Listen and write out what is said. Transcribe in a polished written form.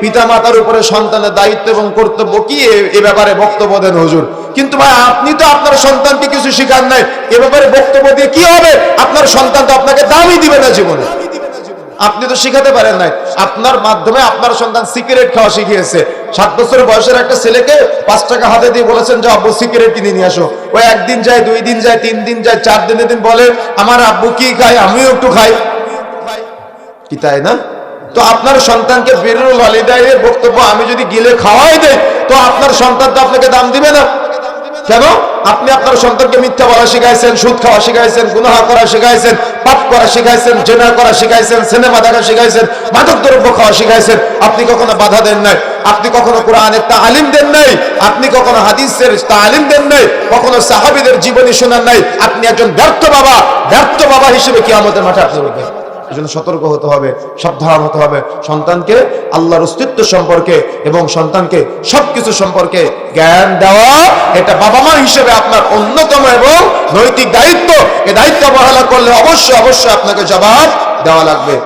পিতামাতার উপরে সন্তানের দায়িত্ব এবং কর্তব্য কি এ ব্যাপারে বক্তব্য দেন হুজুর। কিন্তু ভাই আপনি তো আপনার সন্তানকে কিছু শেখান নাই, এ ব্যাপারে বক্তব্য দিয়ে কি হবে? আপনার সন্তান তো আপনাকে দামই দিবে না জীবনে, আপনি তো শিখাতে পারেন নাই। আপনার মাধ্যমে আপনার সন্তান সিগারেট খাওয়া শিখিয়েছে। 7 বছর বয়সের একটা ছেলেকে 5 টাকা হাতে দিয়ে বলেছেন যে আব্বু সিগারেট কিনে নিয়ে আসো। ওই 1 দিন যায়, 2 দিন যায়, 3 দিন যায়, 4 দিনের দিন বলে আমার আব্বু কি খায় আমিও একটু খাই, কি তাই না? তো আপনার সন্তানকে বিরুল ওয়ালিদাইনের বক্তব্য আমি যদি গিলে খাওয়াই দেই, তো আপনার সন্তান তো আপনাকে দাম দিবে না। কেন? আপনি আপনার সন্তানকে মিথ্যা বলা শিখাইছেন, সুদ খাওয়া শিখাইছেন, গুনাহ করা শিখাইছেন, পাপ করা শিখাইছেন, জেনা করা শিখাইছেন, সিনেমা দেখা শিখাইছেন, মাদক দ্রব্য খাওয়া শিখাইছেন। আপনি কখনো বাধা দেন নাই, আপনি কখনো কোরআনের তালিম দেন নাই, আপনি কখনো হাদিসের তালিম দেন নাই, কখনো সাহাবীদের জীবনী শোনান নাই। আপনি একজন ব্যর্থ বাবা হিসেবে কিয়ামতের মাঠে আপনি উঠবেন। এজন্য সতর্ক হতে হবে, সাবধান হতে হবে। সন্তানকে আল্লাহর অস্তিত্ব সম্পর্কে এবং সন্তানকে সবকিছু সম্পর্কে জ্ঞান দেওয়া, এটা বাবা মা হিসেবে আপনার অন্যতম এবং নৈতিক দায়িত্ব। এই দায়িত্ব অবহেলা করলে অবশ্যই আপনাকে জবাব দেওয়া লাগবে।